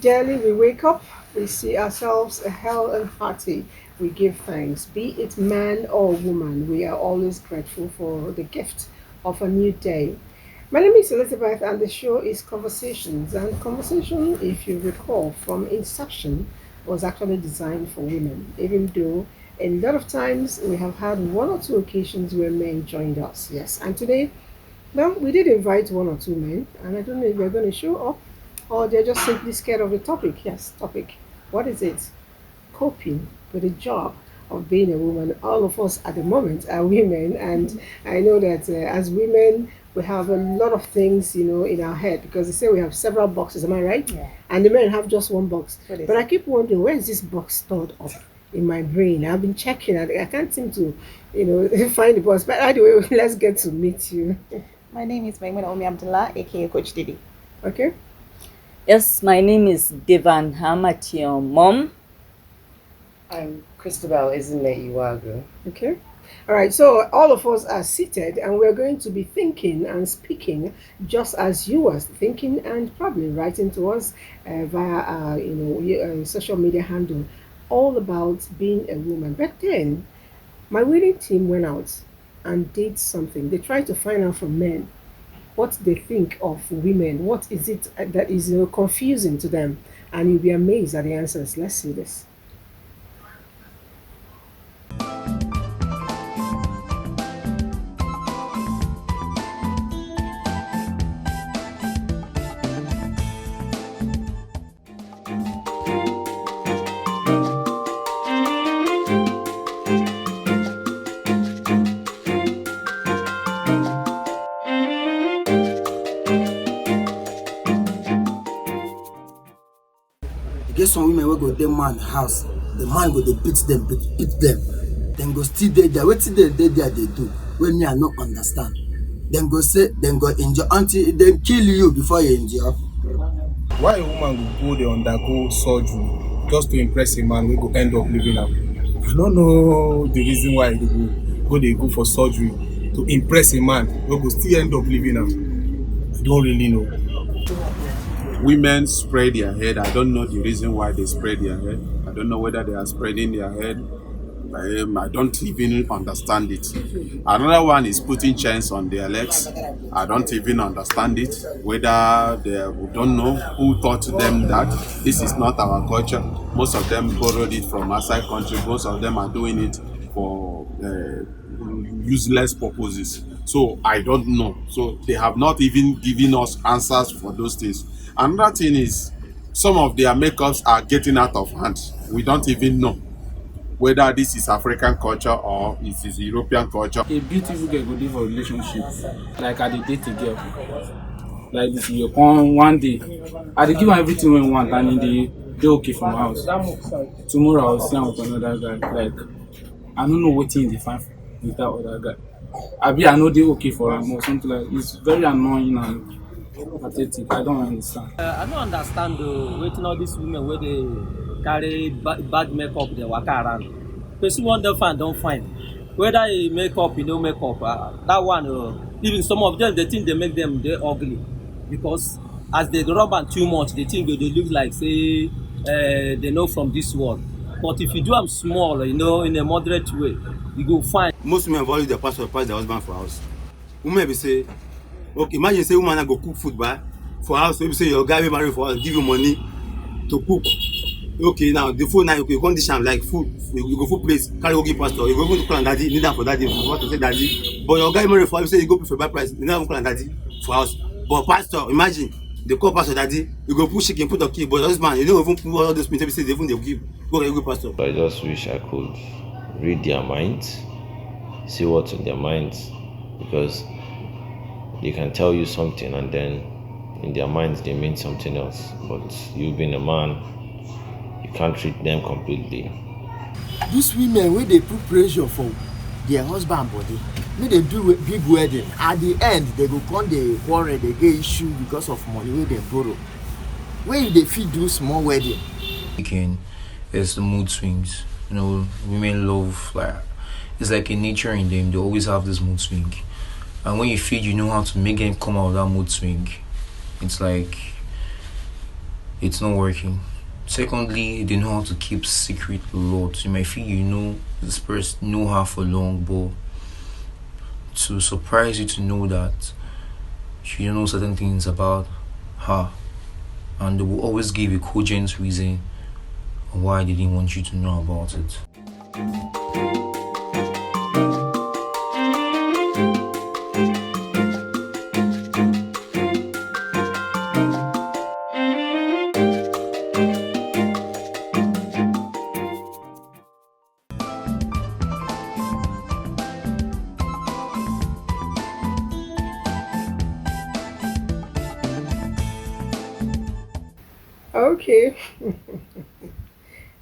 Daily we wake up, we see ourselves hale and hearty. We give thanks. Be it man or woman, we are always grateful for the gift of a new day. My name is Elizabeth, and the show is Conversations. And Conversation, if you recall, from inception, was actually designed for women, even though a lot of times we have had one or two occasions where men joined us. Yes, and today, well, we did invite one or two men, and I don't know if they're going to show up or they're just simply scared of the topic. Yes, topic. What is it? Coping with the job of being a woman. All of us at the moment are women, and I know that as women, we have a lot of things, in our head because they say we have several boxes. Am I right? Yeah. And the men have just one box. What is But I it? keep wondering, where is this box stored up in my brain? I've been checking. I can't seem to, find the box. But anyway, let's get to meet you. My name is Maimuna Omi Abdullah, aka Coach Didi. Okay. Yes, my name is Devan Hamat, your mom. I'm Christabel Isn't Iwago. Okay. All right. So all of us are seated, and we're going to be thinking and speaking just as you are thinking, and probably writing to us via social media handle, all about being a woman. But then, my winning team went out and did something. They tried to find out from men what they think of women. What is it that is confusing to them? And you'll be amazed at the answers. Let's see this. E get some women wey go dey man house, the man go dey beat them, beat them. Dem go still dey there. Wetin dey there dey do wey me I no understand. Dem go say dem go endure until dem kill you before you endure. Why a woman will go there undergo surgery just to impress a man, we go end up leaving am? I don't know the reason why they go for surgery to impress a man, we go still end up leaving am. I don't really know. Women spray their head. I don't know the reason why they spray their head. I don't know whether they are spreading their head. I don't even understand it. Another one is putting chains on their legs. I don't even understand it. Whether they don't know who taught them that. This is not our culture. Most of them borrowed it from outside country. Most of them are doing it for useless purposes. So I don't know. So they have not even given us answers for those things. Another thing is some of their makeups are getting out of hand. We don't even know whether this is African culture or it is European culture. A beautiful girl go dey for relationship, like I dey date a girl. Like this, you come one day, I dey give am everything wey he want, and he dey okay for my house. Tomorrow I will see am with another guy. Like I don't know wetin he dey find with that other guy. Abi I no dey okay for am or something like. It's very annoying and pathetic. I don't understand. I don't understand though wetin all these women wey dey carry bad makeup dey waka around. Person wan don fine don fine. Whether e make up e no make up, that one even some of them they think they make them dey ugly because as they rub am too much they think they look like say they know from this world. But if you do am small, in a moderate way, you go fine. Most women value their passport pass their husband for house. Women be say, okay, imagine say woman na go cook food for house. Maybe say your guy wey marry for house give you money to cook. Okay, now the food now you come dish am like food. You go food place, carry go give pastor. You go even call am daddy, need am for daddy. If you want to say daddy, but your guy marry for house say you go pay for bad price. You never call am daddy for house. But pastor, imagine they call pastor daddy. You go put chicken, put a key. But husband, you don't even put all those things. Say they even they give. Go pastor. I just wish I could read their minds, see what's in their minds, because they can tell you something and then in their minds they mean something else. But you being a man, you can't treat them completely. These women wey dey put pressure for their husband body, make they do big wedding. At the end, they go come dey quarrel, they get issue because of money wey dem borrow. When you dey fit do small wedding. Again, it's the mood swings. You know, women love it's like a nature in them. They always have this mood swing, and when you feel you know how to make them come out of that mood swing, it's like it's not working. Secondly, they know how to keep secret a lot. You might feel you know this person, know her for long, but to surprise you to know that you don't know certain things about her, and they will always give a cogent reason why they didn't want you to know about it. Okay.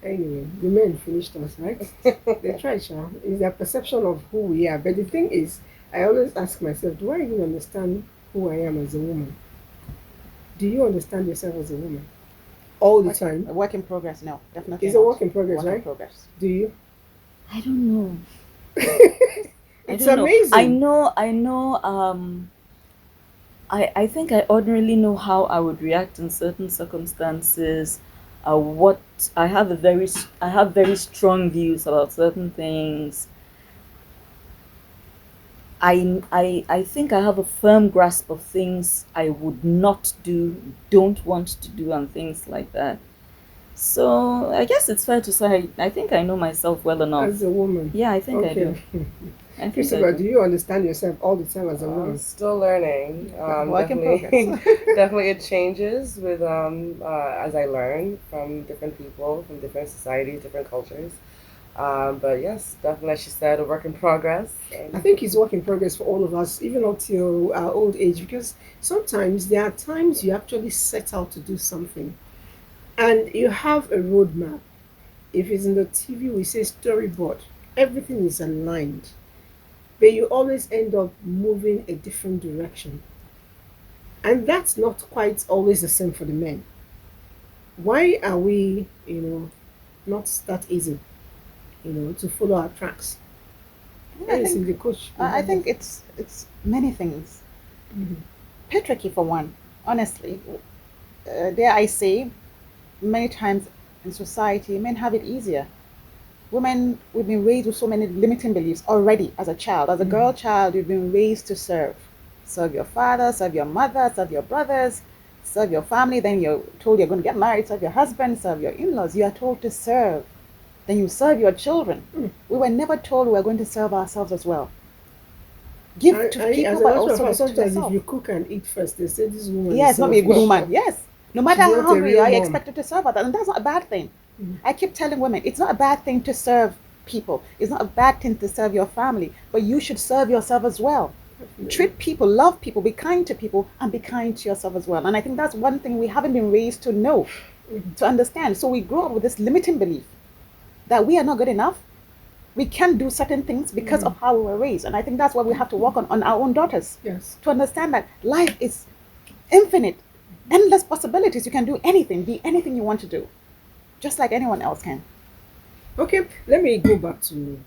Anyway, the men finished us, right? They tried, Sha. It's their perception of who we are. But the thing is, I always ask myself, do I even understand who I am as a woman? Do you understand yourself as a woman? All the time? A work in progress, no, definitely. It's a work in progress, work right? In progress. Do you? I don't know. It's I don't amazing. I know, I think I ordinarily know how I would react in certain circumstances. What I have very strong views about certain things. I think I have a firm grasp of things I would not do, don't want to do, and things like that. So I guess it's fair to say I think I know myself well enough. As a woman? Yeah, I think I do. Okay. I think I Christopher, do do. you understand yourself all the time as a I'm woman? still learning. Work in Definitely, progress. definitely it changes with as I learn from different people, from different societies, different cultures. But yes, definitely, as she said, a work in progress. I think it's work in progress for all of us, even up till our old age, because sometimes there are times you actually set out to do something and you have a roadmap. If it's in the TV, we say storyboard, everything is aligned, but you always end up moving a different direction. And that's not quite always the same for the men. Why are we, not that easy, to follow our tracks? Yeah, Yes, the coach. I think it's many things. Mhm. Patriarchy for one, honestly. Dare I say, many times in society, men have it easier. Women, we've been raised with so many limiting beliefs already as a child. As a girl child, you've been raised to serve. Serve your father, serve your mother, serve your brothers, serve your family. Then you're told you're going to get married, serve your husband, serve your in-laws. You are told to serve. Then you serve your children. We were never told we were going to serve ourselves as well. Give to people, as a but matter of also fact, to sometimes if yourself. you cook and eat first, they say this woman is Yes, not be a good selfish. woman. Yes. No matter She's how not a hungry you real are, you're mom. expected to serve others. And that's not a bad thing. I keep telling women, it's not a bad thing to serve people. It's not a bad thing to serve your family, but you should serve yourself as well. Treat people, love people, be kind to people, and be kind to yourself as well. And I think that's one thing we haven't been raised to know, to understand. So we grow up with this limiting belief that we are not good enough. We can't do certain things because of how we were raised. And I think that's what we have to work on our own daughters. Yes. To understand that life is infinite, endless possibilities. You can do anything, be anything you want to do, just like anyone else can. Okay, let me go back to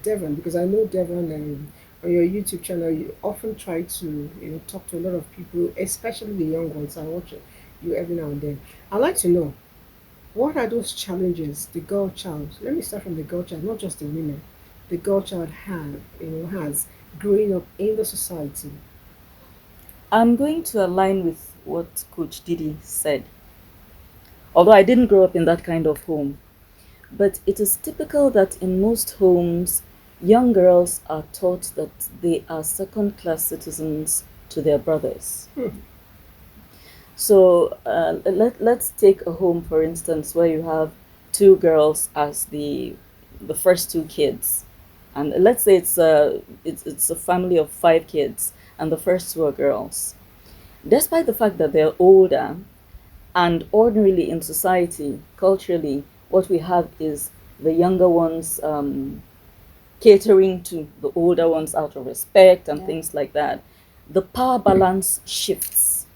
Devon, because I know Devon, on your YouTube channel you often try to talk to a lot of people, especially the young ones. I watch you every now and then. I'd like to know, what are those challenges the girl child, let me start from the girl child, not just the women, the girl child has growing up in the society? I'm going to align with what Coach Didi said. Although I didn't grow up in that kind of home, but it is typical that in most homes, young girls are taught that they are second-class citizens to their brothers. So let's take a home, for instance, where you have two girls as the first two kids, and let's say it's a family of 5 kids, and the first 2 are girls. Despite the fact that they're older, and ordinarily in society, culturally, what we have is the younger ones catering to the older ones out of respect and things like that. The power balance shifts.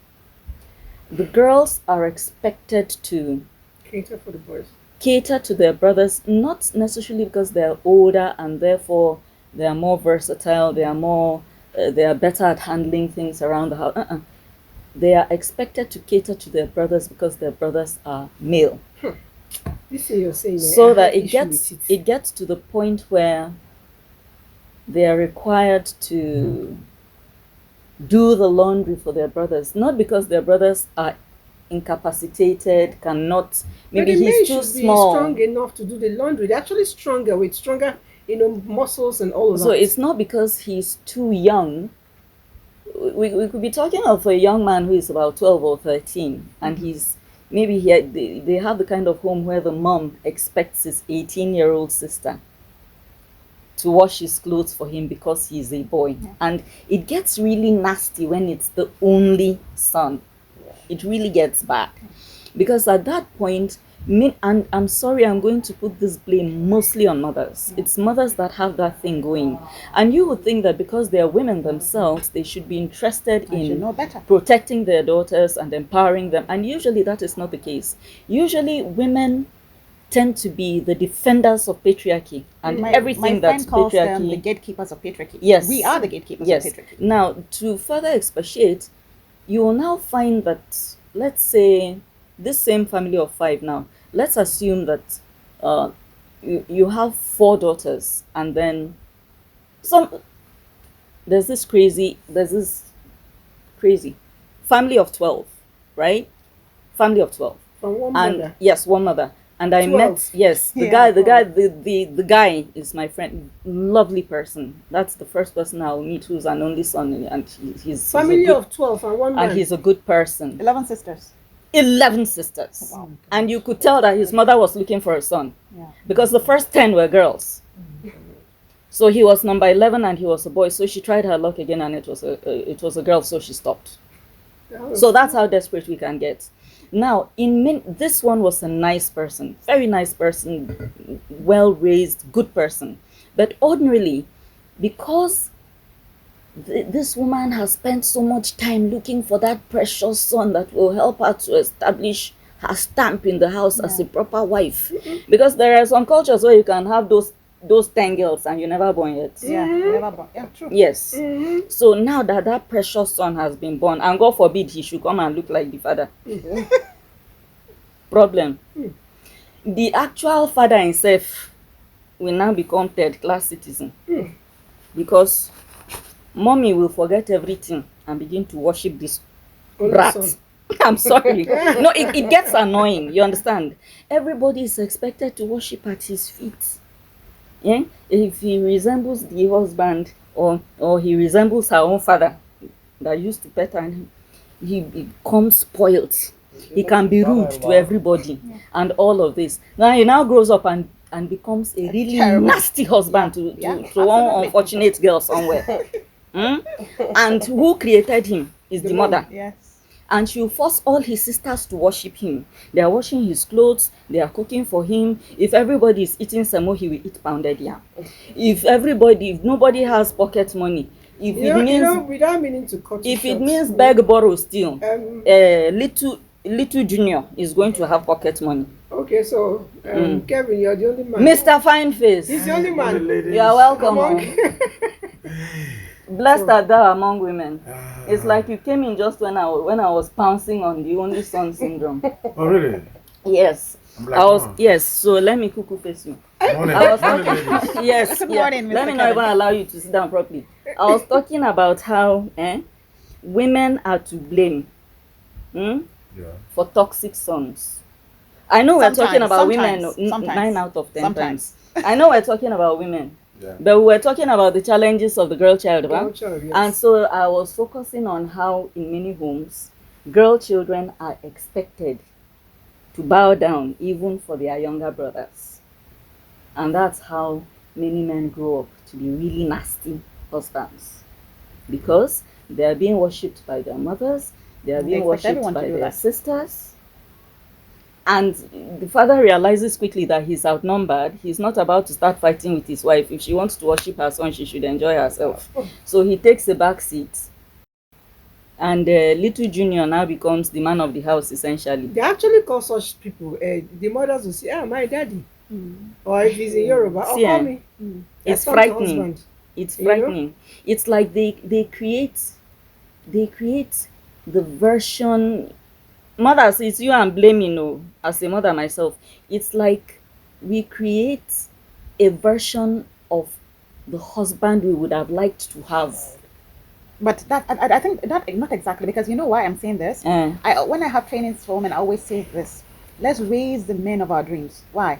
The girls are expected to Cater for the boys. cater to their brothers, not necessarily because they're older and therefore they are more versatile, they are better at handling things around the house. they are expected to cater to their brothers because their brothers are male. This is you're saying. So that it gets it gets to the point where they are required to do the laundry for their brothers, not because their brothers are incapacitated, cannot, maybe but the men he's too should small. Be strong enough to do the laundry. They're actually stronger with stronger, muscles and all of that. So it's not because he's too young. We could be talking of a young man who is about 12 or 13, and he's maybe they have the kind of home where the mom expects his 18-year-old sister to wash his clothes for him because he's a boy. Yeah. And it gets really nasty when it's the only son. It really gets bad. Because at that point, and I'm sorry, I'm going to put this blame mostly on mothers. Yeah. It's mothers that have that thing going. And you would think that because they are women themselves, they should be interested in protecting their daughters and empowering them. And usually that is not the case. Usually women tend to be the defenders of patriarchy and everything that's calls patriarchy. Them the gatekeepers of patriarchy. Yes. We are the gatekeepers yes. of patriarchy. Now, to further expatiate, you will now find that, let's say, this same family of 5 now, let's assume that you have 4 daughters, and then there's this crazy family of 12, right? Family of 12. From one mother. Yes, one mother. And I 12. Met, yes, the guy is my friend, lovely person. That's the first person I'll meet who's an only son, and he's family of 12 and one man. And he's a good person. 11 sisters. 11 sisters. Wow. And you could tell that his mother was looking for a son. Yeah. Because the first 10 were girls. So he was number 11 and he was a boy. So she tried her luck again and it was a girl, so she stopped. So that's how desperate we can get. Now, this one was a nice person, very nice person, well-raised, good person. But ordinarily, because this woman has spent so much time looking for that precious son that will help her to establish her stamp in the house as a proper wife. Mm-hmm. Because there are some cultures where you can have those 10 girls and you never born yet. Yeah, you never born. Yeah, true. Yes. Mm-hmm. So now that precious son has been born, and God forbid he should come and look like the father. Mm-hmm. Problem. Mm-hmm. The actual father himself will now become third-class citizen. Mm-hmm. Because mommy will forget everything and begin to worship this brat. I'm sorry. No, it gets annoying. You understand? Everybody is expected to worship at his feet. Yeah? If he resembles the husband or he resembles her own father that used to pet her, he becomes spoiled. He can be rude to everybody and all of this. Now he now grows up and becomes a really nasty husband to one unfortunate girl somewhere. And who created him is the mother. Yes. And she will force all his sisters to worship him. They are washing his clothes, they are cooking for him. If everybody is eating semo, he will eat pounded yam. If nobody has pocket money, without meaning to cut if it means beg, borrow, steal, little junior is going to have pocket money. Okay, so Kevin, you're the only man. Mr. Fineface. He's the only man. You are welcome. Blessed are thou among women. It's like you came in just when I was pouncing on the only son syndrome. Oh really? Yes. Yes. So let me cuckoo face you. Morning. Yes. Good morning, Mr. Let me not even allow you to sit down properly. I was talking about how women are to blame for toxic sons. I know we're talking about women 9 out of 10 times. I know we're talking about women. Yeah. But we were talking about the challenges of the girl child, right? Yes. And so I was focusing on how in many homes, girl children are expected to bow down even for their younger brothers. And that's how many men grow up to be really nasty husbands. Because they are being worshipped by their mothers, they are being worshipped by their sisters. And the father realizes quickly that he's outnumbered. He's not about to start fighting with his wife. If she wants to worship her son, she should enjoy herself. So he takes a back seat. And little junior now becomes the man of the house, essentially. They actually call such people, the mothers will say, my daddy. Or if he's in Yoruba, call me. It's frightening. It's frightening. It's like they create the version, mothers, it's you I'm blaming, no, as a mother myself. It's like we create a version of the husband we would have liked to have. But that I think that not exactly, because you know why I'm saying this. When I have trainings for women, I always say this: let's raise the men of our dreams. Why?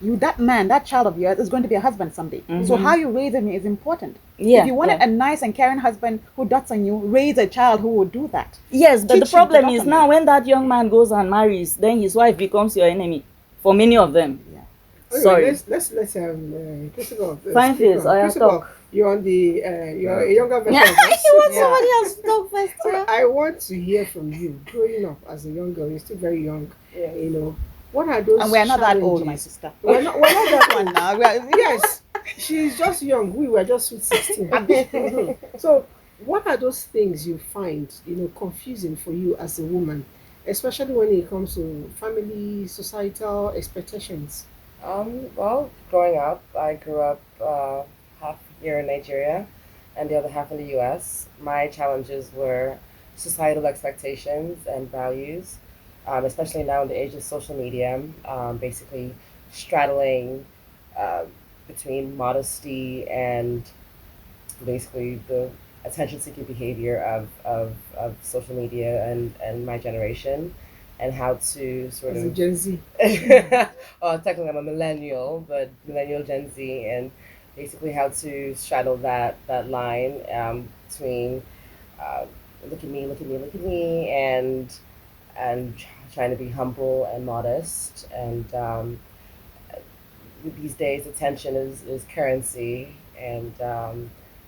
That man, that child of yours is going to be a husband someday. So how you raise him is important. Yeah, if you wanted a nice and caring husband who dotes on you, raise a child who will do that. Yes, but Teach the him to problem dot is on now you. when that young man goes and marries, then his wife becomes your enemy. For many of them. Yeah. Sorry. Let's Christopher. Fine face, I have talk. You're on the you're a younger version of us. You want somebody else to talk first? Yeah? I want to hear from you. Growing up as a young girl, you're still very young. Yeah. You know, what are those? And we're not that old, my sister. We're not that old now. Yes, she's just young. We were just sweet 16. So, what are those things you find confusing for you as a woman, especially when it comes to family, societal expectations? Well, growing up, I grew up half here in Nigeria and the other half in the US. My challenges were societal expectations and values, especially now in the age of social media, basically straddling uh, between modesty and basically the attention seeking behavior of social media and my generation, and how to sort As of a Gen Z. well, technically I'm a millennial, but millennial Gen Z, and basically how to straddle that line between uh, look at me, look at me, look at me, and trying to be humble and modest. And these days, attention is currency, and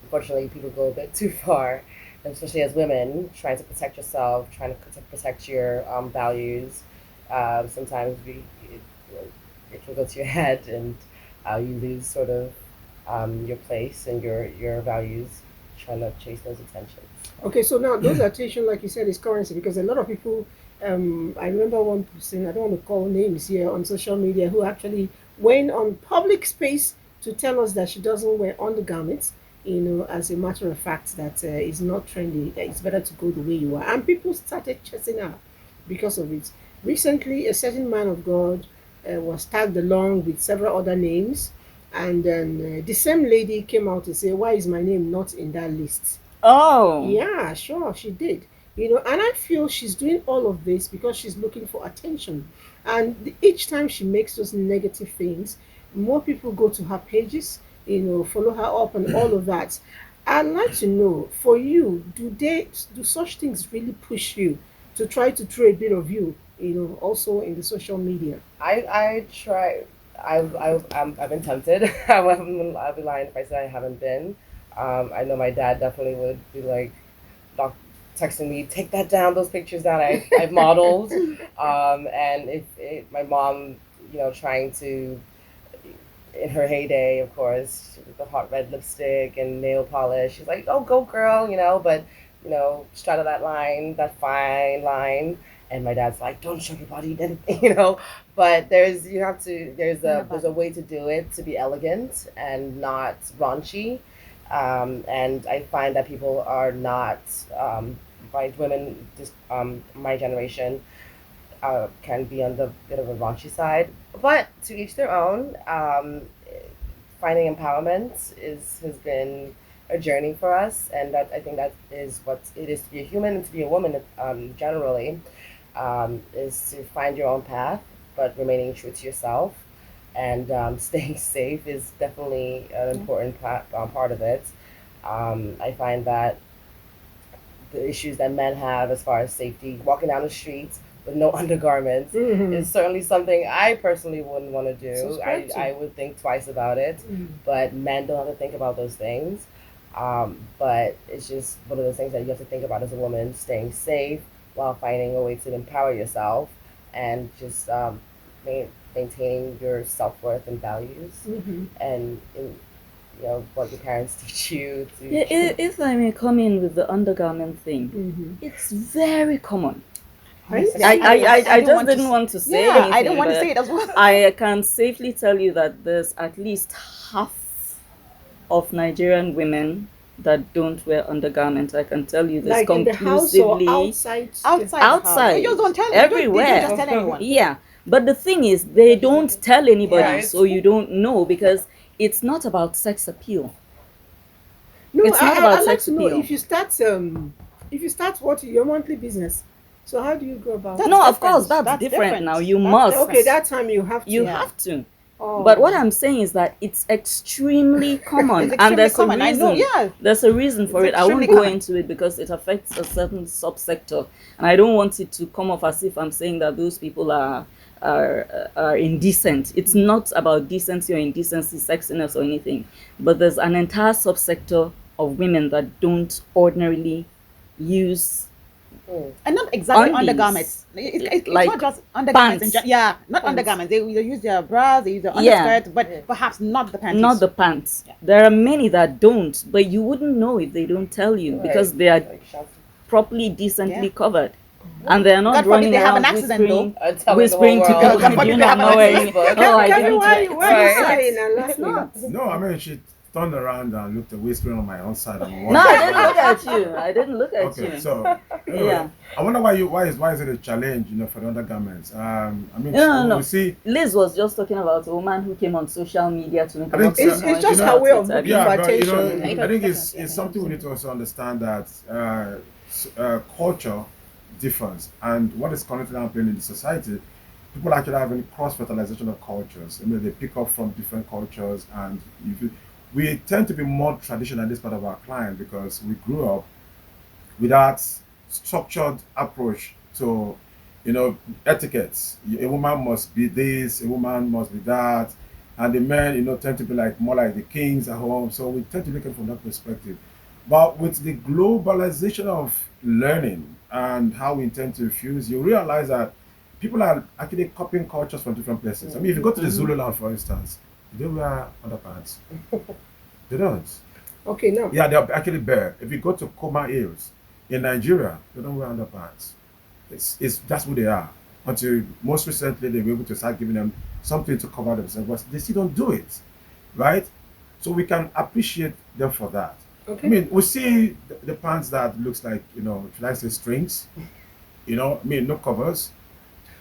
unfortunately, people go a bit too far, especially as women, trying to protect yourself, trying to protect your values. Sometimes it can go to your head, and you lose sort of your place and your values, trying to chase those attentions. Okay, so now those attention, like you said, is currency, because a lot of people. I remember one person, I don't want to call names here, on social media, who actually went on public space to tell us that she doesn't wear undergarments. As a matter of fact, that is not trendy. That it's better to go the way you are, and people started chasing her because of it. Recently, a certain man of God was tagged along with several other names, and then the same lady came out to say, "Why is my name not in that list?" Oh. Yeah, sure, she did. And I feel she's doing all of this because she's looking for attention. And each time she makes those negative things, more people go to her pages, follow her up and all of that. I'd like to know, for you, do such things really push you to try to throw a bit of you, also in the social media? I try. I've been tempted. I'll be lying if I said I haven't been. I know my dad definitely would be like, texting me, take that down, those pictures that I've modeled. And my mom, trying to, in her heyday, of course, with the hot red lipstick and nail polish, she's like, oh, go girl, but, straddle that line, that fine line. And my dad's like, don't show your body, then, but there's a way to do it to be elegant and not raunchy. And I find that people are not, by women, just my generation, can be on the bit of a raunchy side. But to each their own. Finding empowerment has been a journey for us, and that I think that is what it is to be a human and to be a woman, generally, is to find your own path, but remaining true to yourself. And staying safe is definitely an important part of it. I find that the issues that men have as far as safety, walking down the streets with no undergarments, is certainly something I personally wouldn't want to do. I would think twice about it, but men don't have to think about those things. But it's just one of those things that you have to think about as a woman, staying safe while finding a way to empower yourself, and just maintaining your self-worth and values, and what your parents teach you to. If I may come in with the undergarment thing, it's very common. I just didn't want to say anything, I don't want to say it as well. I can safely tell you that there's at least half of Nigerian women that don't wear undergarments. I can tell you this Like in the house or conclusively. outside? Outside. They just don't tell. Everywhere. They don't just tell anyone. Yeah, but the thing is, they don't tell anybody, Right. so you don't know, because it's not about sex appeal. No, It's not about I'd like sex to know appeal. if you start what your monthly business. So how do you go about? That's No, of different. course, that's That's different. different. Now you That's must. Okay, that time you have to. You Yeah. have to. Oh. But what I'm saying is that it's extremely common, It's and there's extremely common. a I reason. know, yeah. There's a reason for It's it. I won't extremely go common. into it because it affects a certain subsector, and I don't want it to come off as if I'm saying that those people are indecent. It's not about decency or indecency, sexiness or anything, but there's an entire subsector of women that don't ordinarily use And not exactly undies. undergarments. It's Like not just undergarments. pants. Yeah, not Pants. undergarments. They use their bras, they use their Yeah. underskirt, but perhaps not the panties. Not the pants. Yeah. There are many that don't, but you wouldn't know if they don't tell you because they are properly, decently Yeah. covered. And they're not God forbid running they have around an accident, whispering, though. Tell me the whispering whole to world. people, God "Do forbid you they not have an know where accident." oh, I Kevin, didn't why wear-" you saying and It's laughing? not. No, I mean she turned around and looked at whispering on my own side. No, I didn't look at you. I didn't look at Okay, you. so anyway, Yeah. I wonder why is it a challenge, for the undergarments? I mean, No. we see. Liz was just talking about a woman who came on social media to make I a think lot of It's noise just about her way of it. looking Yeah, for but attention. I think it's something we need to also understand that culture differs, and what is currently happening in the society, people actually having cross fertilization of cultures. I mean, they pick up from different cultures, and we tend to be more traditional in this part of our client because we grew up with that structured approach to, etiquettes. A woman must be this, a woman must be that, and the men, tend to be more like the kings at home. So we tend to look at it from that perspective. But with the globalization of learning and how we intend to fuse, you realize that people are actually copying cultures from different places. I mean, if you go to the Zulu land, for instance, they wear underpants. They don't. Okay, now. Yeah, they're actually bare. If you go to Koma Hills in Nigeria, they don't wear underpants. It's that's who they are. Until most recently, they were able to start giving them something to cover themselves, but they still don't do it, right? So we can appreciate them for that. Okay. I mean, we see the pants that looks like, should I say strings? I mean, no covers.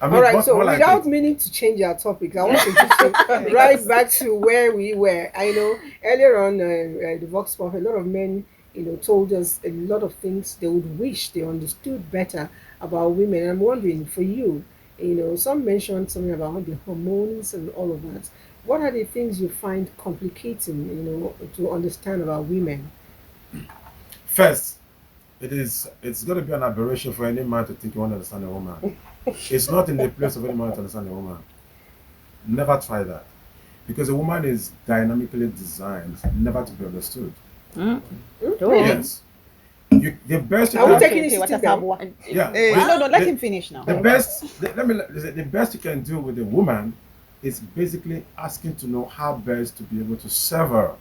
I mean, All right, what's so more like without it? meaning to change our topic, I want to just right back to where we were. I know earlier on the Vox Pop, a lot of men, told us a lot of things they would wish they understood better about women. I'm wondering for you, some mentioned something about the hormones and all of that. What are the things you find complicating, to understand about women? First, it's going to be an aberration for any man to think you want to understand a woman. It's not in the place of any man to understand a woman. Never try that. Because a woman is dynamically designed never to be understood. Yes. The best you Are we can taking it what sitting a down? sabuwa. yeah. No, let him finish now. The best the best you can do with a woman is basically asking to know how best to be able to serve her.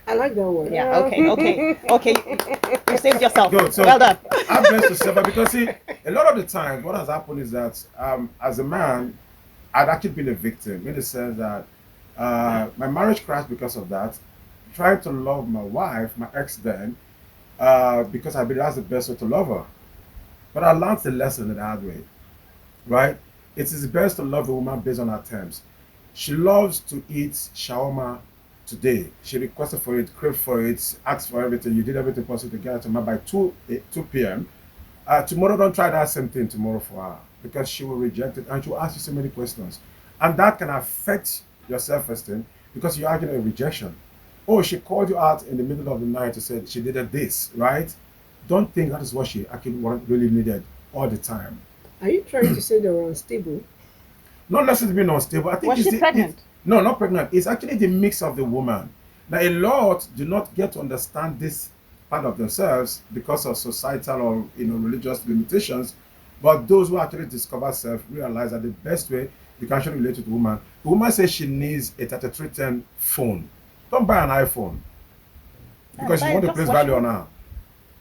I like that one. Yeah, okay. You saved yourself. Good. So Well done. how best to serve her, because see, a lot of the time what has happened is that as a man, I'd actually been a victim in the sense that my marriage crashed because of that. Trying to love my wife, my ex then, because I believe that's the best way to love her. But I learned the lesson the hard way, right? It is best to love a woman based on her terms. She loves to eat shawarma today. She requested for it, craved for it, asked for everything. You did everything possible to get her to her by 2 p.m. Tomorrow, don't try that same thing tomorrow for her because she will reject it and she will ask you so many questions. And that can affect your self-esteem because you're arguing a rejection. Oh, she called you out in the middle of the night to say she needed this, right? Don't think that is what she actually really needed all the time. Are you trying to say they were unstable? Not necessarily being unstable. I think Was she pregnant? No, not pregnant. It's actually the mix of the woman. Now, a lot do not get to understand this part of themselves because of societal or religious limitations. But those who actually discover self realize that the best way you can actually relate to the woman says she needs a 3310 phone. Don't buy an iPhone because you want to place value on her.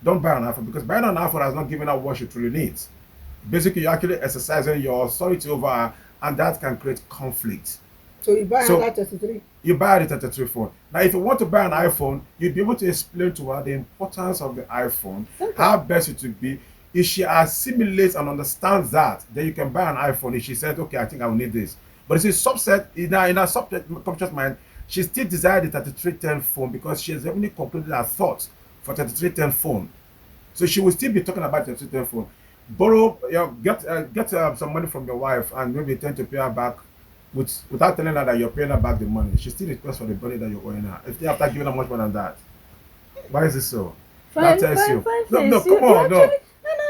Don't buy an iPhone because buying an iPhone has not given her what she truly needs. Basically, you're actually exercising your authority over her, and that can create conflict. So you buy So- her that 33? You buy the 33 phone. Now, if you want to buy an iPhone, you'll be able to explain to her the importance of the iPhone, how best it would be. If she assimilates and understands that, then you can buy an iPhone. If she says, okay, I think I will need this. But it's a subset, in her subconscious mind, she still desires the 3310 phone because she has only completed her thoughts for 3310 phone. So she will still be talking about the 3310 phone. Borrow, get some money from your wife and maybe tend to pay her back without telling her that you're paying her back the money. She still requests for the money that you're owing her. If they after giving her much more than that, why is it so? That tells you. No, come on, no.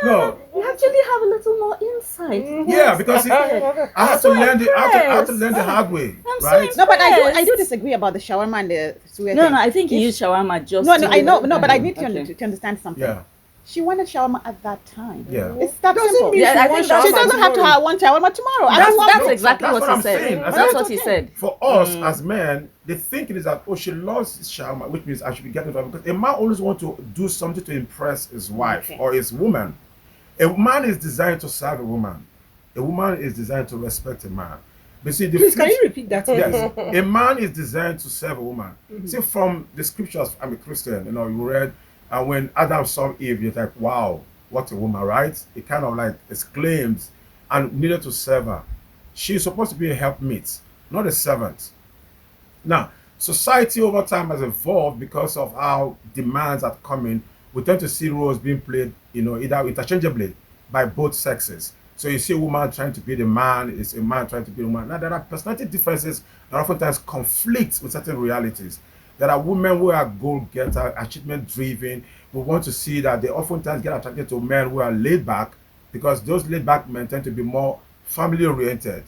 No. You actually have a little more insight. Yeah, because I have to learn the I have to learn the hard way, right? No, but I do disagree about the shawarma and the suya. No, I think you use shawarma just. No, I know, but I need to understand something. Yeah. She wanted shawarma at that time. Yeah. It's that Doesn't simple. mean Yeah, I she think wants She doesn't have to have one shawarma tomorrow. I don't want That's to. exactly That's what what he I'm said. saying. That's what he said. For us as men, the thinking is that, oh, she loves shawarma, which means I should be getting it, because a man always wants to do something to impress his wife or his woman. A man is designed to serve a woman. A woman is designed to respect a man. But see, Please, can you repeat that? Yes, a man is designed to serve a woman. See, from the scriptures, I'm a Christian, you read, and when Adam saw Eve, you're like, wow, what a woman, right? It kind of like exclaims and needed to serve her. She's supposed to be a helpmeet, not a servant. Now, society over time has evolved because of how demands are coming. We tend to see roles being played, either interchangeably by both sexes. So you see a woman trying to be the man, it's a man trying to be the woman. Now there are personality differences that oftentimes conflict with certain realities. There are women who are goal-getter, achievement-driven. We want to see that they oftentimes get attracted to men who are laid back because those laid back men tend to be more family-oriented,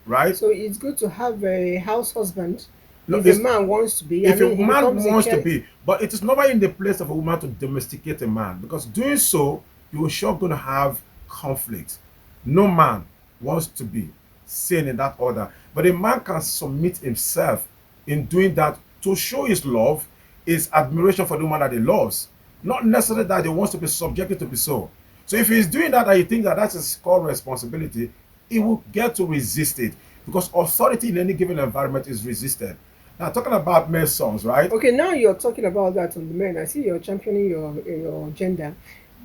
right? So it's good to have a house husband No, if it's- a man wants to be. If and a then he man becomes a wants to care- be, but it is never in the place of a woman to domesticate a man, because doing so, you are sure going to have conflict. No man wants to be seen in that order, but a man can submit himself in doing that to show his love, his admiration for the woman that he loves, not necessarily that he wants to be subjected to be so. So if he's doing that and you think that that's his core responsibility, he will get to resist it, because authority in any given environment is resisted. Now, talking about male sons, right? Okay, now you're talking about that on the men. I see you're championing your gender.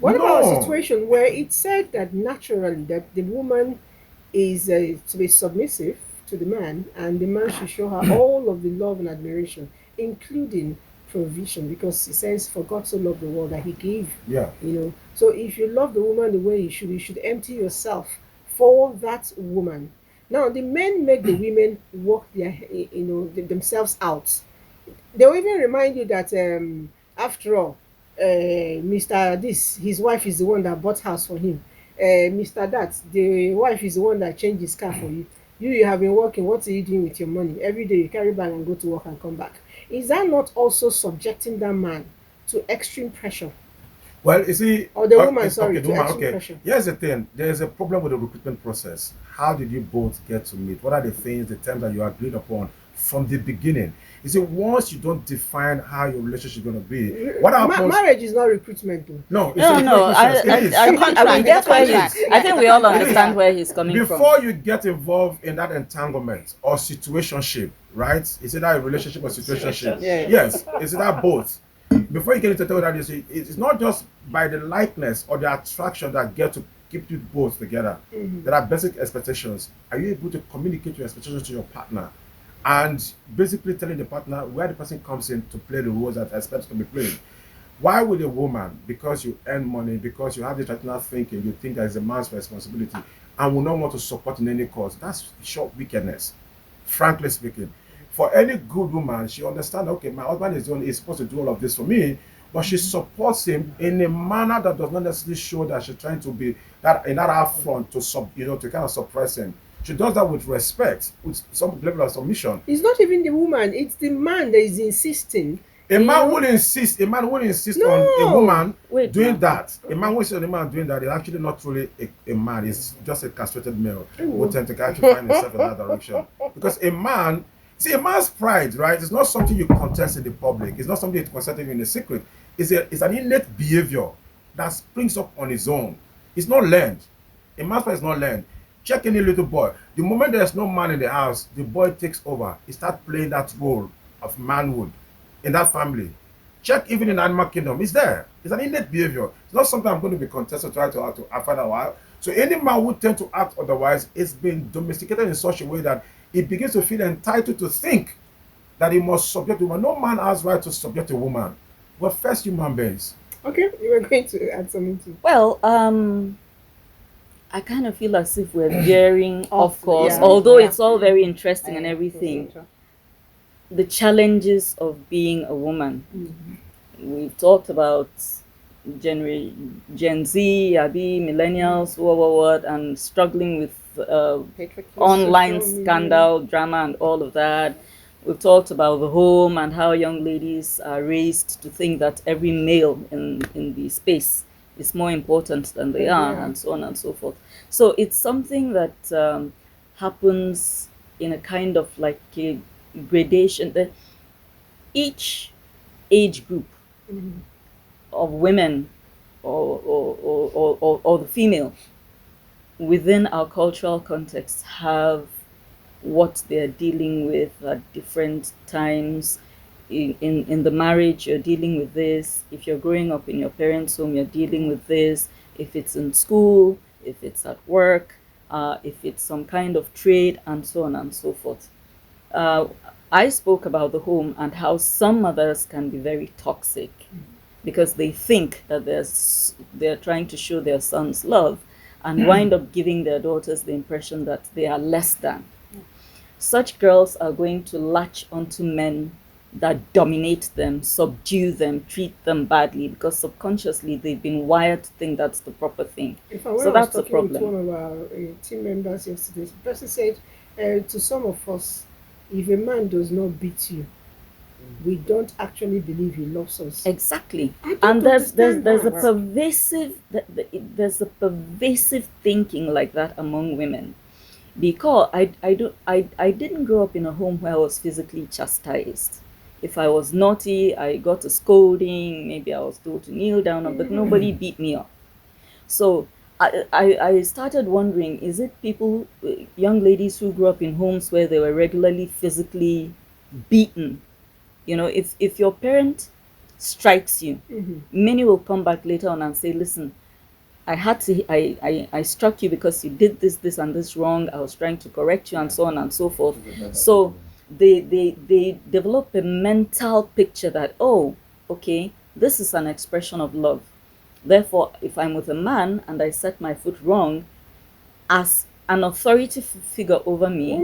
What about a No. situation where it's said that naturally that the woman is to be submissive to the man, and the man should show her all of the love and admiration, including provision, because he says, "For God so loved the world that He gave." Yeah. So if you love the woman the way you should empty yourself for that woman. Now the men make the women work themselves out. They will even remind you that after all, Mr. This, his wife is the one that bought house for him. Mr. That, the wife is the one that changed his car for you. You have been working. What are you doing with your money? Every day you carry bag and go to work and come back. Is that not also subjecting that man to extreme pressure? Well, you see, Or the woman, sorry, okay, the to woman, extreme okay. pressure. Here's the thing: there's a problem with the recruitment process. How did you both get to meet? What are the things, the terms that you agreed upon from the beginning? You see, once you don't define how your relationship is going to be, what happens? Marriage is not recruitment, though. No, it's No, a no. recruitment process. It is. I get where he's. I think we all understand where he's coming from. Before you get involved in that entanglement or situationship, right? Is it that a relationship or situationship? Yeah. Yes, is it that both? Before you get into that, you see, it's not just by the likeness or the attraction that get to keep you both together. There are basic expectations. Are you able to communicate your expectations to your partner? And basically telling the partner where the person comes in to play the roles that are expected to be played. Why would a woman, because you earn money, because you have the traditional thinking, you think that is a man's responsibility, and will not want to support in any cause? That's short wickedness, frankly speaking. For any good woman, she understands, okay, my husband is supposed to do all of this for me, but she supports him in a manner that does not necessarily show that she's trying to be that in that upfront to kind of suppress him. She does that with respect, with some level of submission. It's not even the woman, it's the man that is insisting. A man would insist on a woman doing that. A man who insists on a man doing that is actually not truly a man, it's just a castrated male who tend to actually find himself in that direction. Because a man's pride, right, is not something you contest in the public. It's not something you contest in the secret. It's an innate behavior that springs up on its own. It's not learned. A man's pride is not learned. Check any little boy. The moment there's no man in the house, the boy takes over. He starts playing that role of manhood in that family. Check even in animal kingdom, it's there. It's an innate behavior. It's not something I'm going to be contested to find out. So any man who tend to act otherwise, it's been domesticated in such a way that he begins to feel entitled to think that he must subject a woman. No man has right to subject a woman. We're first human beings. Okay, you were going to add something to. Well, I kind of feel as if we're veering off course, yeah. although Yeah. it's all very interesting and everything. The challenges of being a woman. We've talked about Gen Z, Abi, millennials, what, and struggling with online scandal, drama, and all of that. We've talked about the home and how young ladies are raised to think that every male in the space is more important than they are, and so on and so forth. So it's something that happens in a kind of like a gradation. That each age group of women or the female within our cultural context have what they're dealing with at different times. In the marriage, you're dealing with this. If you're growing up in your parents' home, you're dealing with this. If it's in school, if it's at work, if it's some kind of trade, and so on and so forth. I spoke about the home and how some mothers can be very toxic because they think that they're trying to show their sons love and wind up giving their daughters the impression that they are less than. Such girls are going to latch onto men that dominate them, subdue them, treat them badly, because subconsciously they've been wired to think that's the proper thing. So that's the problem. With one of our team members yesterday, the person said, to some of us, if a man does not beat you, we don't actually believe he loves us. Exactly. And there's a pervasive thinking like that among women. Because I didn't grow up in a home where I was physically chastised. If I was naughty, I got a scolding, maybe I was told to kneel down, but nobody beat me up. So I started wondering, is it people, young ladies who grew up in homes where they were regularly physically beaten? You know, if your parent strikes you, many will come back later on and say, listen, I struck you because you did this and this wrong. I was trying to correct you, and so on and so forth. So they develop a mental picture that, oh, okay, this is an expression of love. Therefore, if I'm with a man and I set my foot wrong, as an authority figure over me,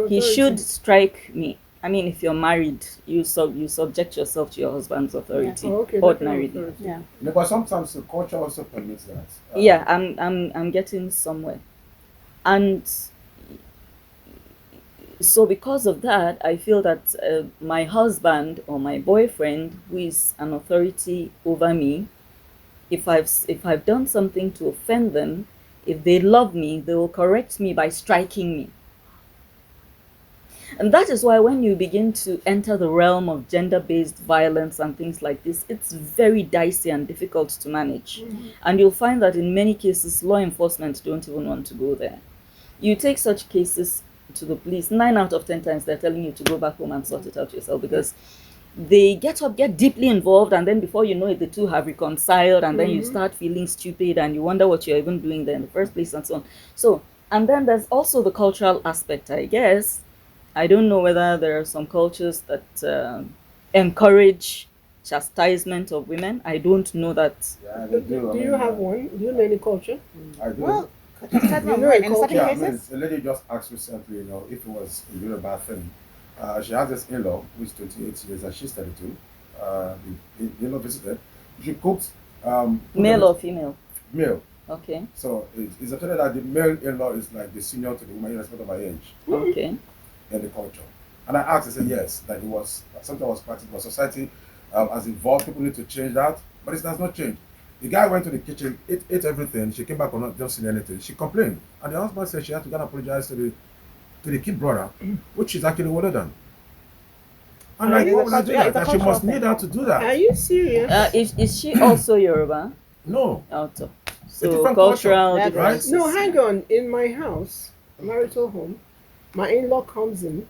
he should strike me. I mean, if you're married, you subject yourself to your husband's authority, ordinarily. Yeah. But sometimes the culture also permits that. Yeah, I'm getting somewhere, and so because of that, I feel that my husband or my boyfriend, who is an authority over me, if I've done something to offend them, if they love me, they will correct me by striking me. And that is why when you begin to enter the realm of gender-based violence and things like this, it's very dicey and difficult to manage. And you'll find that in many cases, law enforcement don't even want to go there. You take such cases to the police, 9 out of 10 times they're telling you to go back home and sort it out yourself, because they get deeply involved, and then before you know it, the two have reconciled, and then you start feeling stupid and you wonder what you're even doing there in the first place, and so on. So, and then there's also the cultural aspect, I guess. I don't know whether there are some cultures that encourage chastisement of women. I don't know that. Yeah, they do. Do you have one? Do you know any culture? I do. Well, in certain cases? A lady just asked recently, if it was a Yoruba thing. She has this in-law who is 28 years and she's 32. The in-law visited. She cooks. Male or female? Male. Okay. So it's actually that the male in-law is like the senior to the woman in respect of her age. Okay. In the culture. And I asked, I said yes, that it was something was practiced, but society has evolved, people need to change that, but it does not change. The guy went to the kitchen, ate everything, she came back or not just seen anything. She complained. And the husband said she had to go and apologize to the kid brother, which is actually older than. And like, what would I do that? She must need her to do that. Are you serious? Is she also Yoruba? No. Also. So cultural difference. No, hang on. In my house, marital home, my in-law comes in,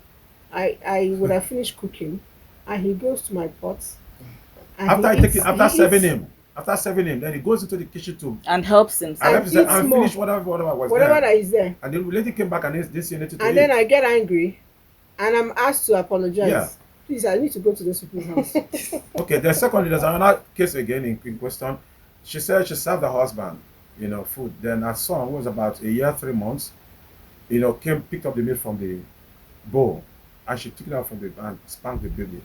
I would have finished cooking, and he goes to my pots, and After I he take eats, it, after he serving eats, him, then he goes into the kitchen to And helps himself. and and helps them eats and more, finish whatever was whatever there. that is there. And the lady came back and didn't see anything to And eat. then I get angry, and I'm asked to apologize. Yeah. Please, I need to go to those people's house. Okay, then secondly, there's another case again in question. She said she served her husband, food. Then her son, who was about a year, 3 months, picked up the meat from the bowl, and she took it out from the and spanked the baby.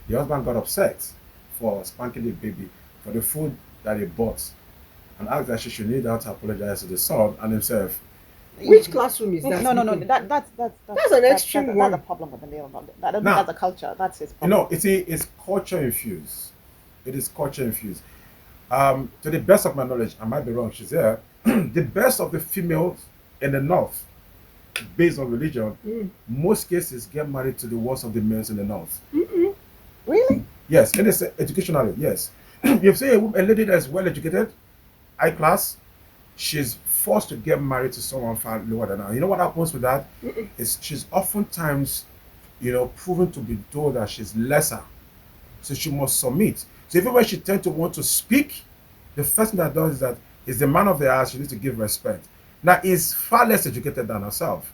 The husband got upset for spanking the baby for the food that he bought, and asked that she should kneel down to apologize to the son and himself. Which classroom is that? No. That's an extreme one. That's a problem with the male. I don't Now, think that's a culture. That's his problem. It's culture infused. It is culture infused. To the best of my knowledge, I might be wrong, she's there. The best of the females in the north, based on religion, most cases get married to the worst of the males in the north. Really? Yes, and it's educationally, yes. You say a lady that's well educated, high class, she's forced to get married to someone far lower than her. You know what happens with that? Is she's oftentimes, proven to be told that she's lesser. So she must submit. So even when she tends to want to speak, the first thing that does is that is the man of the house, she needs to give respect. Now, he's far less educated than herself,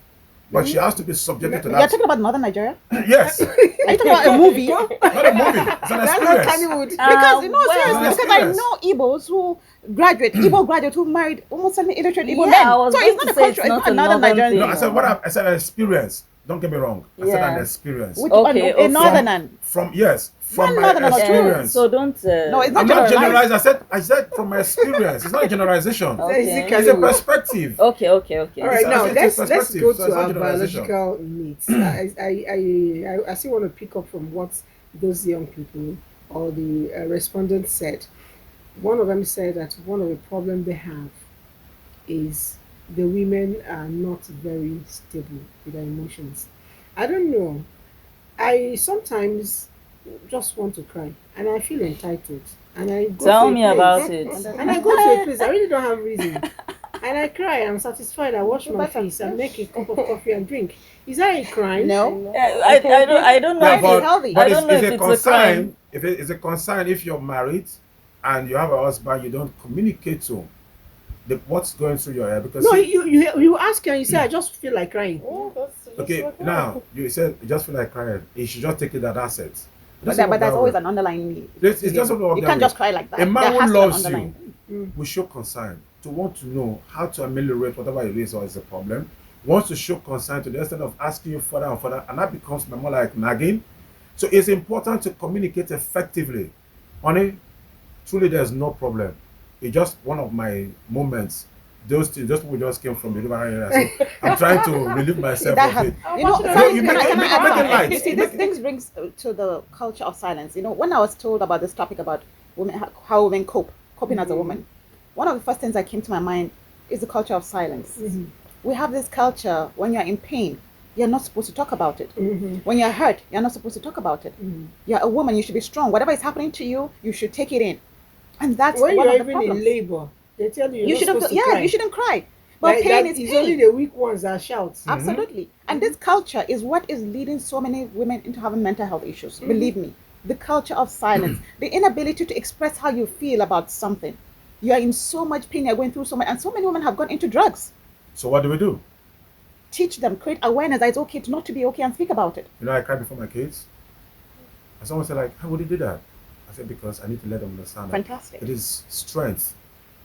but she has to be subjected to You're that. talking about Northern Nigeria? Yes. Are you talking about a movie? Not a movie. It's an That's not experience. Kannywood. Because seriously, It's because an I know Igbos who Igbo graduates who married almost certainly illiterate Igbo Yeah, men. I was So going it's to not a say culture. it's It's not not a another northern Nigerian thing. thing. No, I said an experience. Don't get me wrong. I said Yeah. an experience. Which Okay, one? A okay. northern. From One my northern or two. experience. So don't. No, it's I'm not not generalized. generalizing. I said from my experience. It's not a generalization. Okay. It's a perspective. Okay. All right, It's now a let's perspective, go so to it's not our generalization. biological needs. I still want to pick up from what those young people or the respondents said. One of them said that one of the problems they have is the women are not very stable with their emotions. I don't know. I sometimes just want to cry and I feel entitled. And I go Tell to a me place, about it. And I go to a place, I really don't have reason. And I cry, I'm satisfied, I wash my face, I make a cup of coffee and drink. Is that a crime? No. I don't know. Yeah, if but- it's healthy. I But don't know if it's a crime. if it is a concern if you're married and you have a husband, you don't communicate to what's going through your head because No, you ask her and you say, I just feel like crying. okay, now you said you just feel like crying. You should just take it as asset. But there's always an underlying need. It doesn't work You that can't way. just cry like that. A man There has who to be an loves underlying. you will show concern to want to know how to ameliorate whatever it is or is a problem. Wants to show concern to the extent of asking you further and further, and that becomes more like nagging. So it's important to communicate effectively. Honey, truly there's no problem. It's just one of my moments. Those people just came from the river area. So I'm trying to relieve myself That of has, it. you know, No, you can make I it add something? light. You see, this things brings to the culture of silence. You know, when I was told about this topic about women, how women coping as a woman, one of the first things that came to my mind is the culture of silence. We have this culture when you're in pain, you're not supposed to talk about it. When you're hurt, you're not supposed to talk about it. You're a woman, you should be strong. Whatever is happening to you, you should take it in. And that's When one you're of the even in problems. labor, they tell you You you're shouldn't not feel, supposed to cry. you shouldn't cry. But pain is it's pain. only the weak ones that shout. Absolutely. And this culture is what is leading so many women into having mental health issues. Believe me. The culture of silence, the inability to express how you feel about something. You are in so much pain, you're going through so much, and so many women have gone into drugs. So what do we do? Teach them, create awareness that it's okay to not to be okay and speak about it. You know, I cried before my kids. And someone said, like, how would you do that? I said, because I need to let them understand that Fantastic. it is strength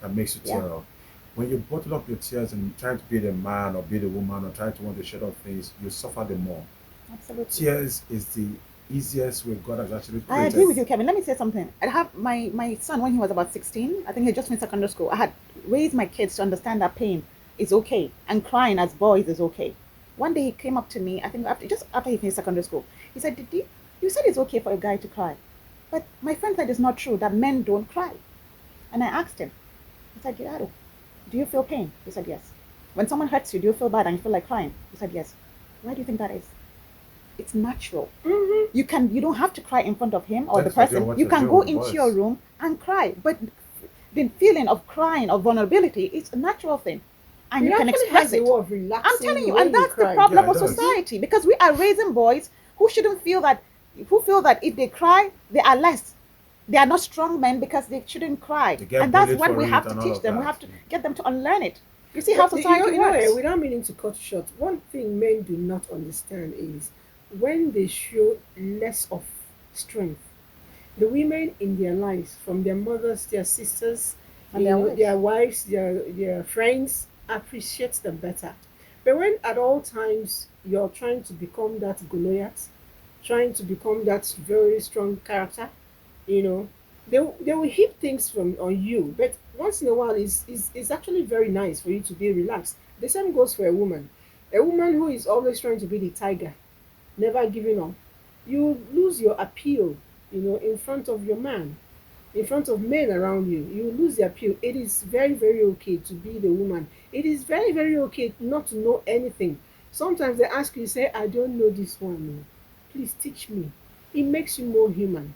that makes you tear up. When you bottle up your tears and trying to be the man or be the woman or trying to want to shut off things, you suffer the more. Absolutely. Tears is the easiest way God has actually created. I agree with you, Kevin. Let me say something. I have my son when he was about 16. I think he had just finished secondary school. I had raised my kids to understand that pain is okay and crying as boys is okay. One day he came up to me. I think after he finished secondary school, he said, "Did you said it's okay for a guy to cry, but my friend said it's not true that men don't cry." And I asked him. I said, "Gerardo, do you feel pain?" He said, "Yes." "When someone hurts you, do you feel bad and you feel like crying?" He said, "Yes." "Why do you think that is?" It's natural. You don't have to cry in front of him or That's the person. what You you're can doing go with into boys. your room and cry. But the feeling of crying or vulnerability is a natural thing. and It you can actually express has a it. way of relaxing I'm telling you, when and that's the cry. problem Yeah, of it does. society, because we are raising boys who shouldn't feel that, who feel that if they cry, they are less. They are not strong men because they shouldn't cry. They get And that's bullied what for we it have to and all teach of them. We that. have to get them to unlearn it. You see how But society works. without meaning to cut short, one thing men do not understand is when they show less of strength, the women in their lives, from their mothers, their sisters, And their wives. their wives, their friends, appreciate them better. But when at all times you're trying to become that Goliath, trying to become that very strong character, you know, they will heap things from on you. But once in a while, it's actually very nice for you to be relaxed. The same goes for a woman. A woman who is always trying to be the tiger, never giving up, you lose your appeal, in front of your man, in front of men around you. You lose the appeal. It is very, very okay to be the woman. It is very, very okay not to know anything. Sometimes they ask you, say, I don't know this one. Please teach me. It makes you more human.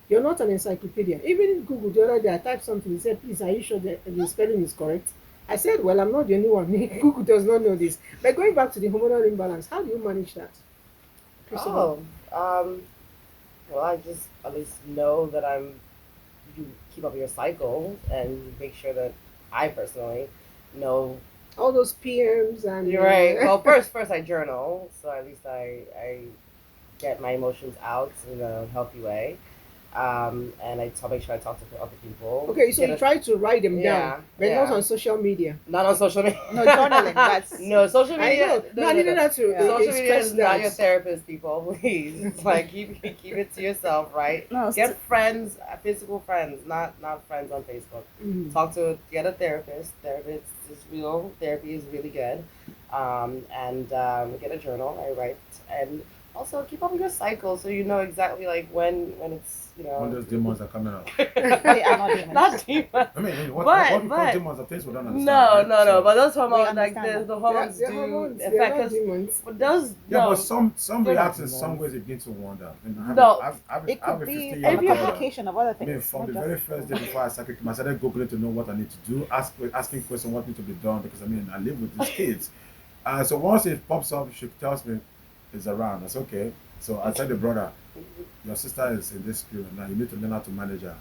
You're not an encyclopedia. Even Google the other day, I typed something, he said, please, are you sure the spelling is correct? I said, well, I'm not the only one. Google does not know this. But going back to the hormonal imbalance, how do you manage that? Oh, well, I just at least know that you keep up your cycle and make sure that I personally know. All those PMs and You're right. Well, first I journal, so at least I get my emotions out in a healthy way. And make sure I talk to other people. Okay, so you try to write them down, but not on social media. Not on social media. No, journaling. That's no social media. I know. No, that's true. Social media is not your therapist, people. Please, like keep it to yourself, right? No, get friends, physical friends, not friends on Facebook. Get a therapist. Therapist is real. Therapy is really good. And get a journal. I write, and also keep up with your cycle so you know exactly like when it's when those demons are coming out. They are not demons. Not demons. I mean, what we But- call demons are things we don't understand. No, right? no. So- But those hormones, We like understand the hormones They're do hormones, they're affect not us. demons. But those Yeah, no. but some they're not reacts in some demons. ways you begin to wonder. No. it could be 15-year-old every daughter. application of other I things. mean, from not the just- very first day before I started googling to know what I need to do, asking questions what needs to be done because I live with these kids. So once it pops up, she tells me it's around. That's okay. So I tell the brother, your sister is in this period now. You need to learn how to manage her.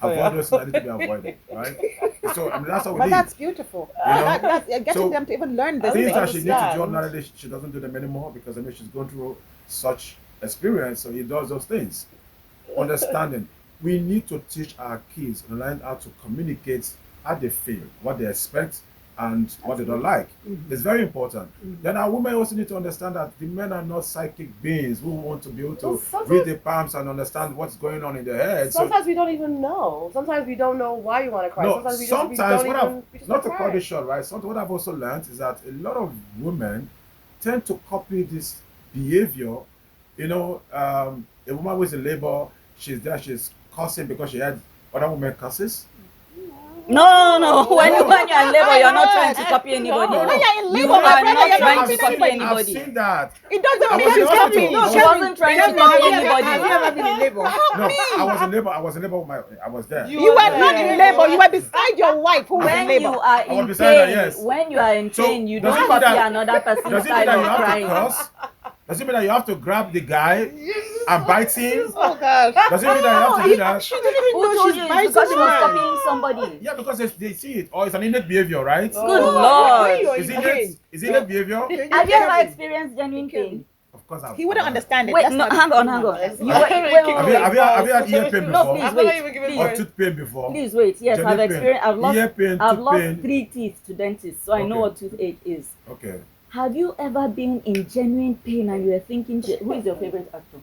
Avoid those that need to be avoided, right? So that's how we But live. that's beautiful. You know? That's getting So, them to even learn this Things thing. that she needs to do understand. ordinarily, she doesn't do them anymore because she's going through such experience. So he does those things. Understanding. We need to teach our kids and learn how to communicate how they feel, what they expect, and what they don't like. It's very important. Then our women also need to understand that the men are not psychic beings who want to be able to Well, sometimes- read the palms and understand what's going on in their head. So Sometimes we don't even know. Sometimes we don't know why you want to cry. no, Sometimes we sometimes just, what we just not to wanna cut cry. this short, right? Something what I've also learned is that a lot of women tend to copy this behavior. A woman who is in labor, she's cussing because she had other women curses. No. When you're in labor, you're not trying to copy anybody. No. When you're in You labor, are my brother, not you're trying not to copying copy anybody. I've anybody. seen that. It doesn't I mean was she's in the copying. hospital. No, she wasn't trying to Kevin, copy have you anybody. ever been in labor? No, I was in labor. I was in labor with I was there. You were not in labor. You were beside your wife who was in When labor. you are I was in beside her, pain, yes. when you are in So, pain, you does don't it mean copy that- another person's Does it mean style that you of have to crying. curse? Does it mean that you have to grab the guy and bite him? Oh God. Does it mean that you have to do that? She didn't even Who know told she's you it's biting because she was man. copying somebody? Yeah, because they see it. Or it's an innate behavior, right? Good When Lord. you're Is in it pain, innate? Is it innate behavior? Have you ever experienced genuine pain? Of course, He wouldn't understand it. Wait, That's no, not hang on. You wait. Have you had ear pain No, before? please I'm not wait. even giving Or Please, tooth pain before? please wait. Yes, Genuine I've pain. experienced. Ear pain, I've tooth lost pain. 3 teeth to dentists, so I know Okay. what toothache is. Okay. Have you ever been in genuine pain and you were thinking, who is your favorite actor?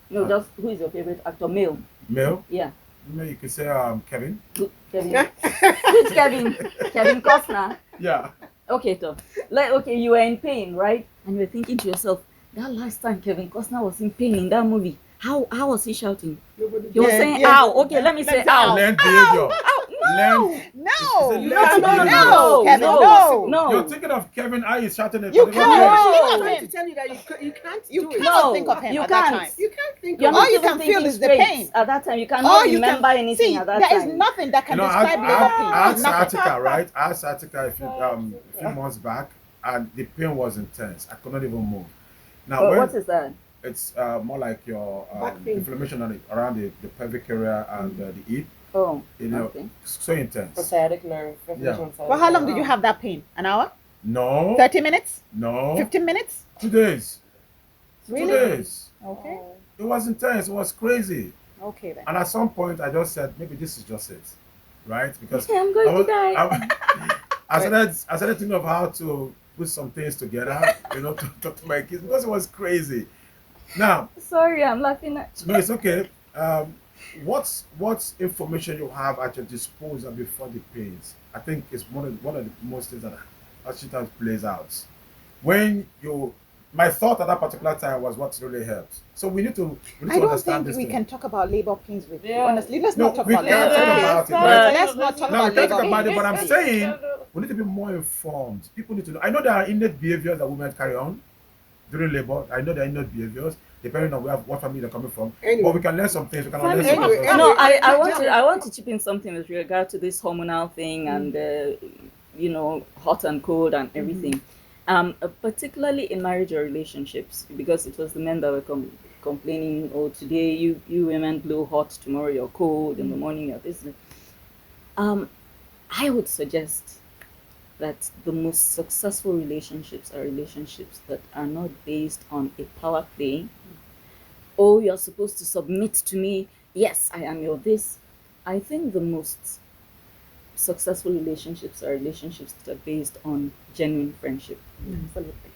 No, just who is your favorite actor? Male. Male? Yeah. You could say Kevin. Kevin. Who's Kevin? Kevin Costner. Yeah. Okay, Tom. Okay, you were in pain, right? And you were thinking to yourself, that last time Kevin Costner was in pain in that movie, how was he shouting? Nobody He was saying, ow. Okay, let me say, ow. Learned behavior. Ow. learned. No, It's a learned no, behavior. Kevin, no. You're thinking of Kevin. I is shouting at You the can't. I'm Think trying of to him. tell you that you can't You do it. cannot think of him you at that can't. time. You can't think You're of not All you even can feel thinking is the straight pain. at that time. You All cannot you remember can anything see, at that there is time. nothing that can You know, describe labor pain. I asked Nothing. Satika, right? I asked Satika a few months back, and the pain was intense. I could not even move. Now, But when what is that? it's more like your Back pain. inflammation around the pelvic area and the hip, Oh, you know, okay. so intense. Sciatic nerve. Yeah. Well, how long did you have that pain? An hour? No. 30 minutes? No. 15 minutes? 2 days. Really? 2 days. Okay. It was intense. It was crazy. Okay then. And at some point, I just said, maybe this is just it, right? Because I'm going to die. I started thinking of how to put some things together, you know, to talk to my kids because it was crazy. Now, Sorry, I'm laughing at no, it's okay. What's information you have at your disposal before the pains? I think it's one of the most things that actually plays out. When you, my thought at that particular time was what really helps. So we need to I don't understand think this we thing. can talk about labor pains with you. Yeah. Honestly, let's No, not talk we about can't labor talk pains. about it, right? Let's not talk No, about we can't labor talk about it, pains. but I'm saying we need to be more informed. People need to know. I know there are innate behaviors that women carry on during labor. I know there are innate behaviors depending on what family they're coming from. Anyway. But we can learn some things. We can learn some Anyway, things. No, I Yeah. want to chip in something with regard to this hormonal thing and hot and cold and everything. Particularly in marriage or relationships, because it was the men that were complaining, oh, today you women blow hot, tomorrow you're cold, in the morning you're this. I would suggest that the most successful relationships are relationships that are not based on a power play. Oh, you're supposed to submit to me. Yes, I am your this. I think the most successful relationships are relationships that are based on genuine friendship. Absolutely.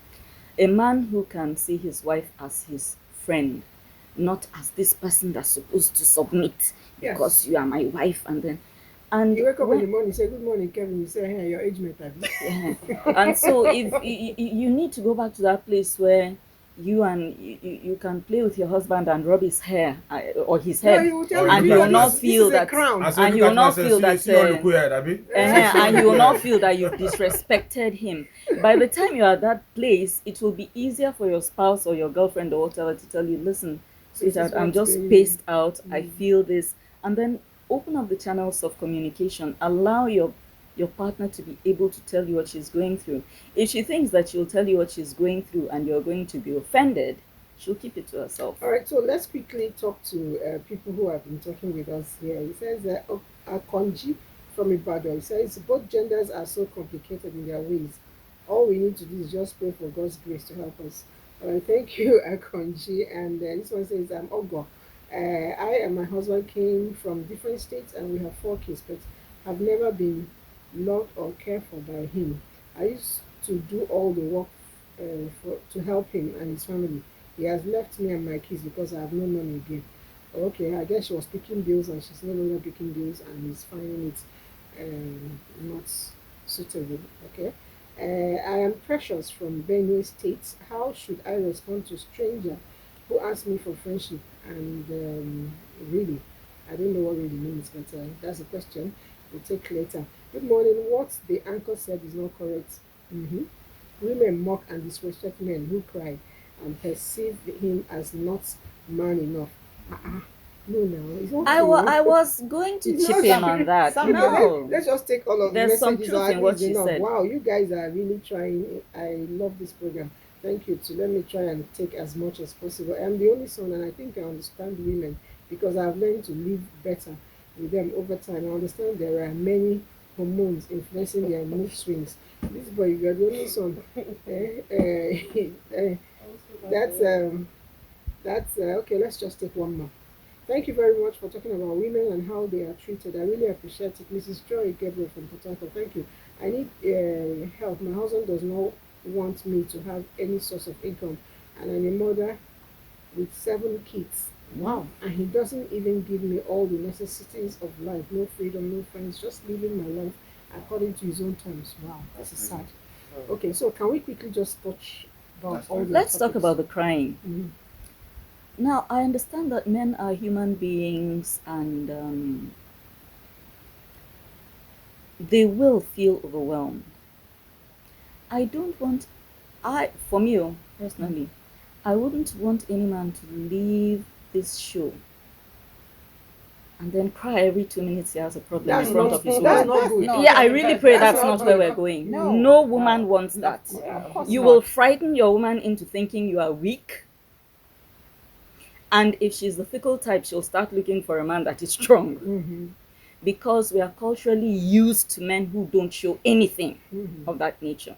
A man who can see his wife as his friend, not as this person that's supposed to submit because you are my wife, and You wake up in the morning, say good morning, Kevin. You say, hey, your age mate, abi? and so if you need to go back to that place where you can play with your husband and rub his hair or his No, head, he will tell and you you will this not is feel a that, crown. and you will not feel that, and you will not feel that you've disrespected him. By the time you're at that place, it will be easier for your spouse or your girlfriend or whatever to tell you, listen, sweetheart, I'm just spaced out. I feel this, and then open up the channels of communication. Allow your partner to be able to tell you what she's going through. If she thinks that she'll tell you what she's going through and you're going to be offended, she'll keep it to herself. All right, so let's quickly talk to people who have been talking with us here. He says, Akonji from Ibadan, he says, both genders are so complicated in their ways. All we need to do is just pray for God's grace to help us. All right, thank you, Akonji. And this one says, I'm Ogo. I and my husband came from different states and we have 4 kids, but have never been loved or cared for by him. I used to do all the work to help him and his family. He has left me and my kids because I have no money again. Okay, I guess she was picking bills and she's no longer picking bills and he's finding it not suitable. Okay. I am Precious from Benue State. How should I respond to a stranger who asks me for friendship? And really, I don't know what really means, but that's a question we'll take later. Good morning. What the anchor said is not correct. Women mock and disrespect men who cry and perceive him as not man enough. No, it's not I was going to It's chip not in true. on that. Okay, No. let's just take all of the There's some messages. truth At in what least she enough. said. Wow, you guys are really trying. I love this program. Thank you. Let me try and take as much as possible. I'm the only son, and I think I understand women because I've learned to live better with them over time. I understand there are many hormones influencing their mood swings. This boy, you're the only son. That's okay. Let's just take one more. Thank you very much for talking about women and how they are treated. I really appreciate it. Mrs. Joy Gabriel from Port Harcourt. Thank you. I need help. My husband does not want me to have any source of income, and I'm a mother with 7 kids. Wow. And he doesn't even give me all the necessities of life. No freedom, no friends, just living my life according to his own terms. Wow, this is sad. Okay, so can we quickly just touch about all the Let's talk topics? about the crying. Mhm. Now, I understand that men are human beings and they will feel overwhelmed. I don't want, for me, personally, I wouldn't want any man to leave this show and then cry every 2 minutes he has a problem That's in front not, of his that's woman. not good. Yeah, I really pray that's not not where good. we're going. No. No woman wants that. Of course You not. will frighten your woman into thinking you are weak. And if she's the fickle type, she'll start looking for a man that is strong. Mm-hmm. Because we are culturally used to men who don't show anything Mm-hmm. of that nature.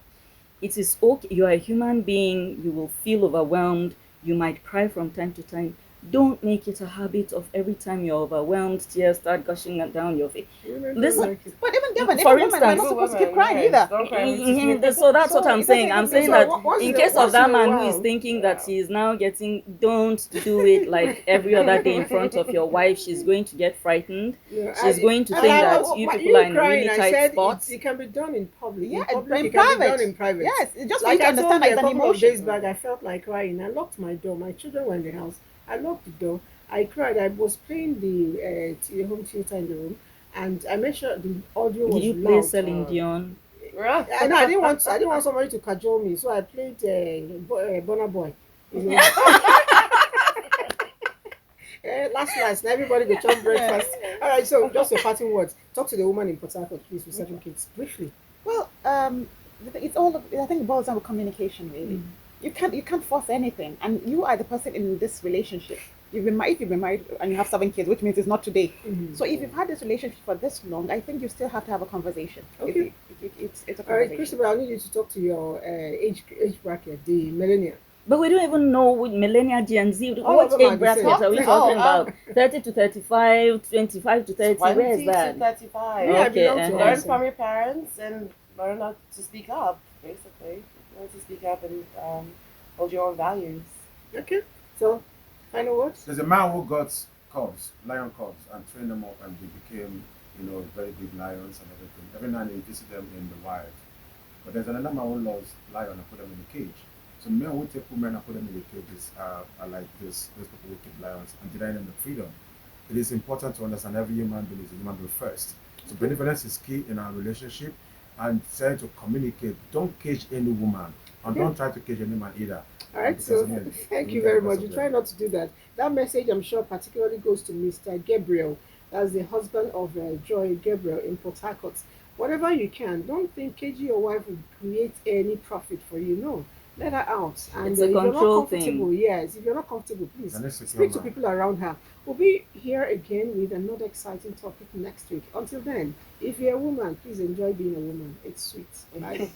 It is okay. You are a human being. You will feel overwhelmed. You might cry from time to time. Don't make it a habit of every time you're overwhelmed, tears start gushing down your face. Listen, But even women, for even women, we're instance, not supposed to keep crying either. So that's what I'm saying. I'm saying that in case of that man who is while. thinking that he is now getting, don't do it like every other day in front of your wife. She's going to get frightened. Yeah, She's going to think that you people are in really tight spots. It can be done in public. Yeah, in public, in it can be private. done in private. Yes, just Like for you I to told understand you that a it's an couple of days emotion. back, I felt like crying. I locked my door. My children were in the house. I locked the door. I cried. I was playing the home theater in the room, and I made sure the audio was Did you play loud. Celine Dion? I know I didn't want somebody to cajole me, so I played Burna Boy. You know. Last, now everybody go chop breakfast. All right, so just your parting words. Talk to the woman in Port Harcourt, please, with 7 kids, briefly. Well, it's all. I think it boils down to communication, really. You can't force anything, and you are the person in this relationship. You've been married and you have 7 kids, which means it's not today. So if you've had this relationship for this long, I think you still have to have a conversation. Okay. It's a All right, conversation. Christopher, I need you to talk to your age bracket, the millennial. But we don't even know with millennial Gen Z. All What of them are age the bracket same. are we talking about? 30 to 35, 25 to 30. Where is 20 to that? 35. Yeah, I Okay, belong to uh-huh. Learn us. from your parents and learn how to speak up, basically. Learn to speak up and hold your own values. Okay, so final words. There's a man who got lion cubs, and trained them up, and they became, very big lions and everything. Every now and then you visit them in the wild. But there's another man who loves lion and put them in a cage. So men who take women and put them in the cages are like this. Those people who keep lions and deny them the freedom. It is important to understand every human being is a human being first. So benevolence is key in our relationship, and trying to communicate. Don't cage any woman, and don't try to cage any man either. All right, so thank you very much. You try not to do that. That message, I'm sure, particularly goes to Mr. Gabriel. That's the husband of Joy Gabriel in Port Harcourt. Whatever you can, don't think caging your wife will create any profit for you. No, let her out. And It's a if you're not control comfortable, thing. yes, if you're not comfortable, please And it's speak to secure, man. people around her. We'll be here again with another exciting topic next week. Until then, if you're a woman, please enjoy being a woman. It's sweet. Bye.